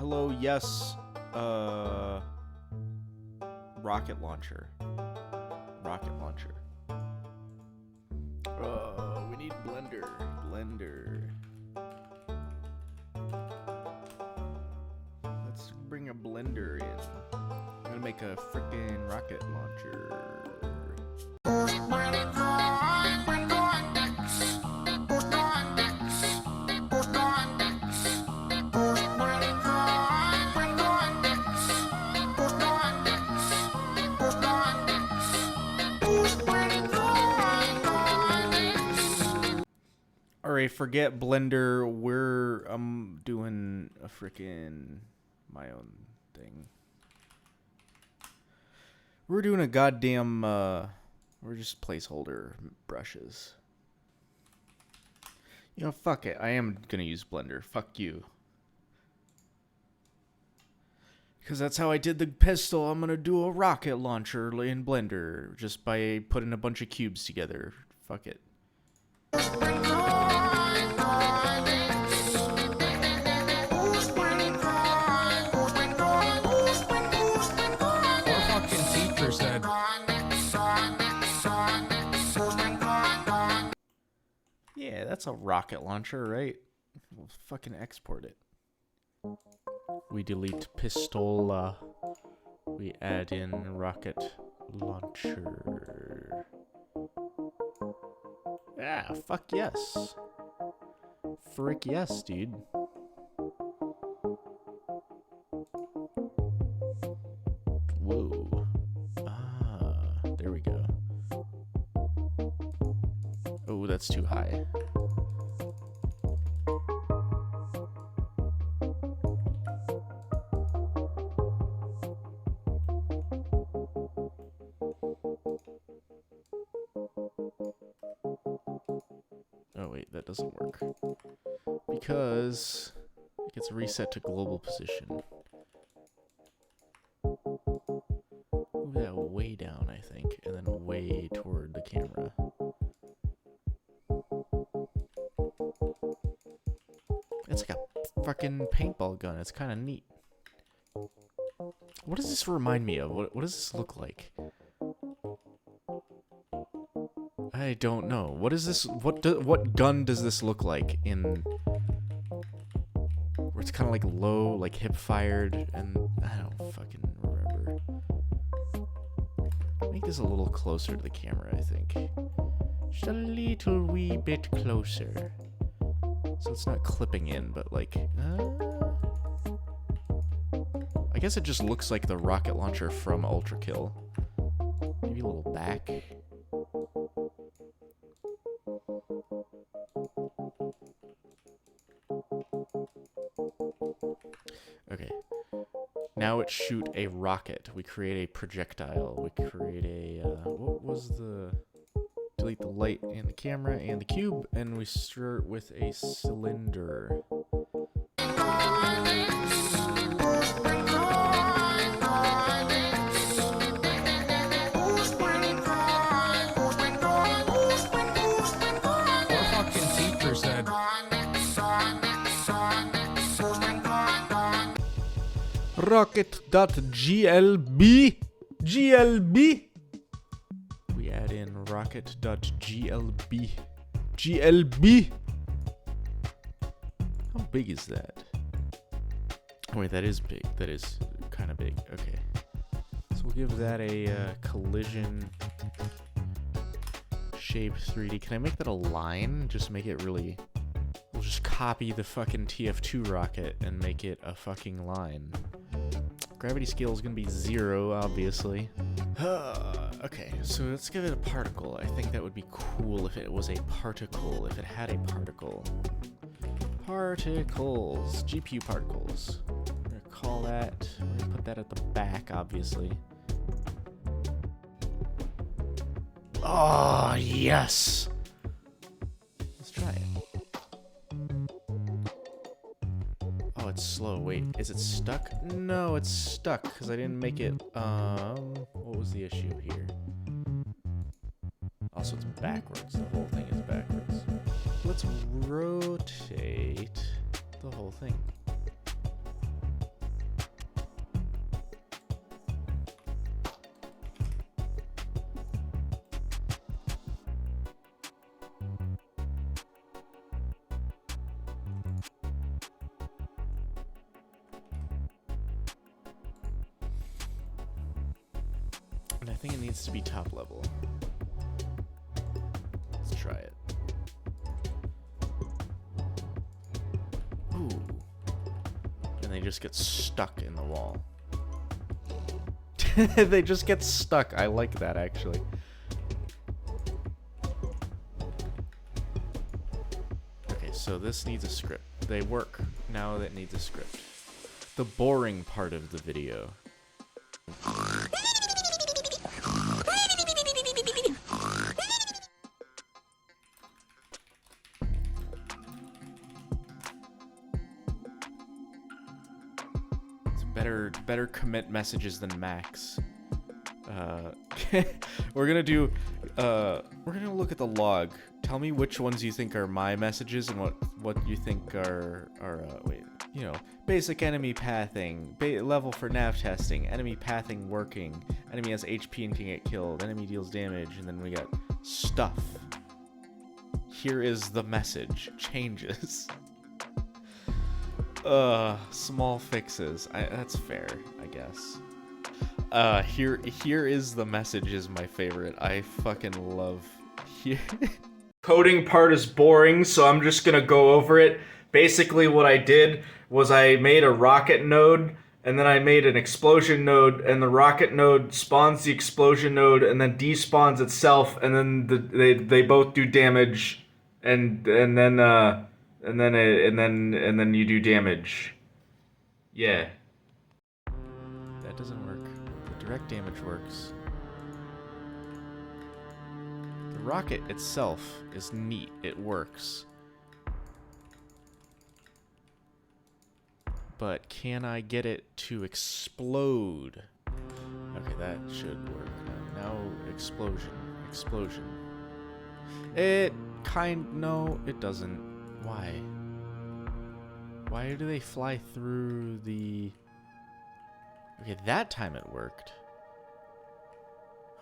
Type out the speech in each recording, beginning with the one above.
hello, yes. Rocket launcher. Rocket launcher. We need blender. Blender. Let's bring a blender in. I'm gonna make a frickin' rocket launcher. Alright, forget Blender. I'm doing a frickin' my own thing. We're doing a goddamn, we're just placeholder brushes. You know, fuck it. I am gonna use Blender. Fuck you. Because that's how I did the pistol. I'm gonna do a rocket launcher in Blender just by putting a bunch of cubes together. Fuck it. Yeah, that's a rocket launcher, right? We'll fucking export it. We delete pistola. We add in rocket launcher. Yeah, fuck yes. Frick yes, dude. Whoa. There we go. Oh, that's too high. Oh wait, that doesn't work. Because it gets reset to global position. Move that way down, I think, and then way toward the camera. It's like a fucking paintball gun. It's kind of neat. What does this remind me of? What does this look like? I don't know. What is this? What gun does this look like in? Where it's kind of like low, like hip fired, and I don't fucking remember. Make this a little closer to the camera, I think. Just a little wee bit closer. So it's not clipping in, but like, I guess it just looks like the rocket launcher from Ultra Kill. Maybe a little back. Okay. Now it shoot a rocket. We create a projectile. We create a, what was the... Delete the light and the camera and the cube, and we start with a cylinder. Rocket.glb GLB. We add in rocket.glb. GLB. How big is that? Oh wait, that is big. That is kind of big. Okay. So we'll give that a collision shape 3D. Can I make that a line? Just make it really... We'll just copy the fucking TF2 rocket and make it a fucking line. Gravity scale is going to be 0, obviously. Okay, so let's give it a particle. I think that would be cool if it was a particle, if it had a particle. Particles. GPU particles. We're going to call that... We're going to put that at the back, obviously. Oh, yes! Let's try it. Oh, it's slow. Wait, is it stuck? No, it's stuck because I didn't make it, what was the issue here? Also, it's backwards. The whole thing is backwards. Let's rotate the whole thing. think it needs to be top level. Let's try it. Ooh. And they just get stuck in the wall. They just get stuck. I like that, actually. Okay, so this needs a script. They work. Now that needs a script. The boring part of the video. Better commit messages than Max. We're gonna look at the log. Tell me which ones you think are my messages and what you think are wait, you know, basic enemy pathing, level for nav testing, enemy pathing working, enemy has HP and can get killed, enemy deals damage, and then we got stuff. Here is the message. Changes. Small fixes. That's fair, I guess. Here is the message is my favorite. I fucking love here. Coding part is boring, so I'm just gonna go over it. Basically what I did was I made a rocket node, and then I made an explosion node, and the rocket node spawns the explosion node, and then despawns itself, and then they both do damage, and then you do damage. Yeah. That doesn't work. The direct damage works. The rocket itself is neat. It works. But can I get it to explode? Okay, that should work. Now explosion. Explosion. No, it doesn't. Why? Why do they fly through the... Okay, that time it worked.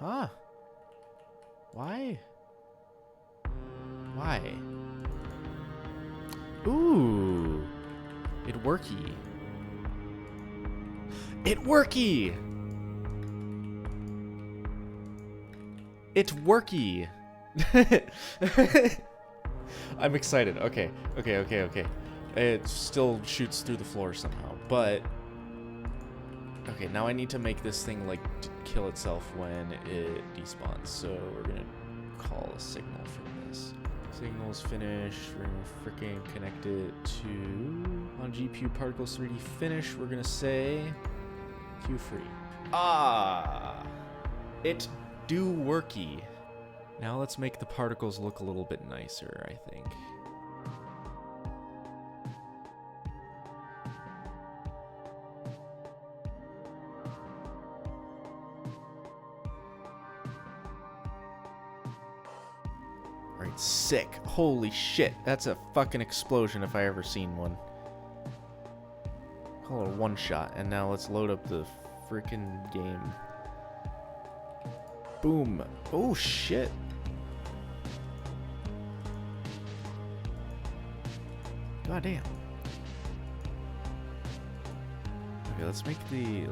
Huh. Why? Why? Ooh. It worky. It worky! It's worky! I'm excited. Okay. It still shoots through the floor somehow, but... Okay, now I need to make this thing, like, kill itself when it despawns, so we're gonna call a signal from this. Signal's finished. We're gonna freaking connect it to... On GPU particles 3D finish, we're gonna say... Q free. Ah! It do worky. Now let's make the particles look a little bit nicer, I think. Alright, sick. Holy shit. That's a fucking explosion if I ever seen one. Call it a one shot, and now let's load up the freaking game. Boom. Oh shit. God damn. Okay, let's make the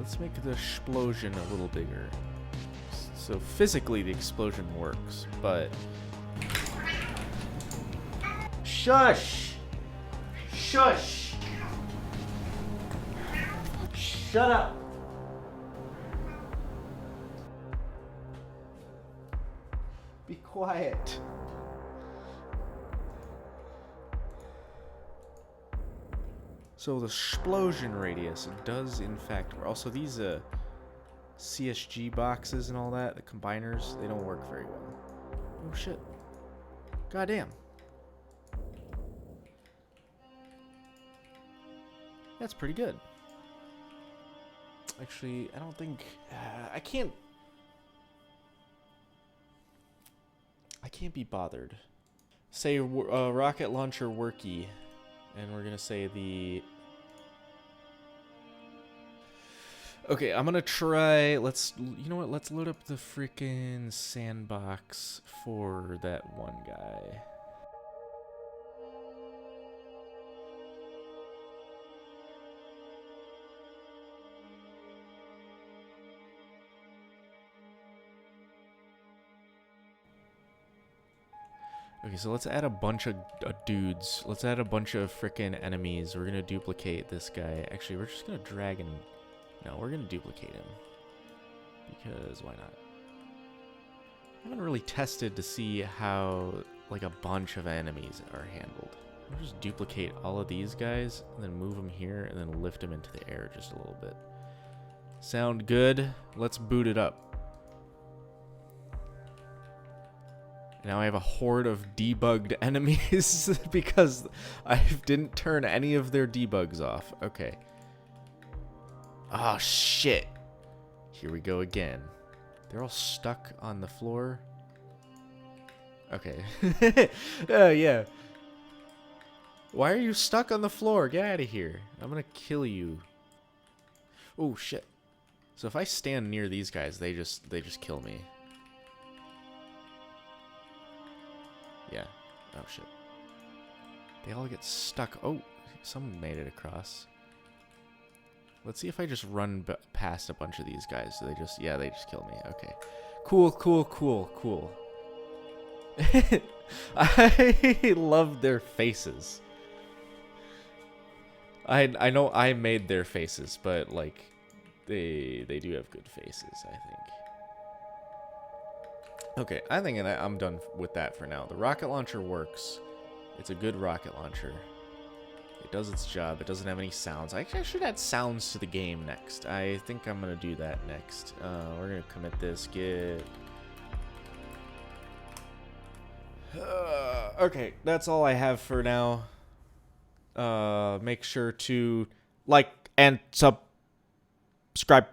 explosion a little bigger. So physically the explosion works, but shush! Shush! Shut up! Be quiet. So the explosion radius does in fact work. Also these CSG boxes and all that, the combiners, they don't work very well. Oh shit. Goddamn. That's pretty good. Actually, I don't think... I can't be bothered. Say rocket launcher worky. And we're gonna say the... Okay, I'm gonna try... You know what? Let's load up the freaking sandbox for that one guy. Okay, so let's add a bunch of dudes. Let's add a bunch of frickin' enemies. We're gonna duplicate this guy. Actually, we're just gonna drag and... No, we're gonna duplicate him. Because why not? I haven't really tested to see how, like, a bunch of enemies are handled. We'll just duplicate all of these guys, and then move them here, and then lift them into the air just a little bit. Sound good? Let's boot it up. Now I have a horde of debugged enemies because I didn't turn any of their debugs off. Okay. Oh, shit. Here we go again. They're all stuck on the floor. Okay. Yeah. Why are you stuck on the floor? Get out of here. I'm gonna kill you. Oh, shit. So if I stand near these guys, they just kill me. Yeah. Oh, shit. They all get stuck. Oh, someone made it across. Let's see if I just run past a bunch of these guys. So they just kill me. Okay. Cool, cool, cool, cool. I love their faces. I know I made their faces, but, like, they do have good faces, I think. Okay, I think I'm done with that for now. The rocket launcher works. It's a good rocket launcher. It does its job. It doesn't have any sounds. I should add sounds to the game next. I think I'm going to do that next. We're going to commit this. Get... okay, that's all I have for now. Make sure to like and subscribe.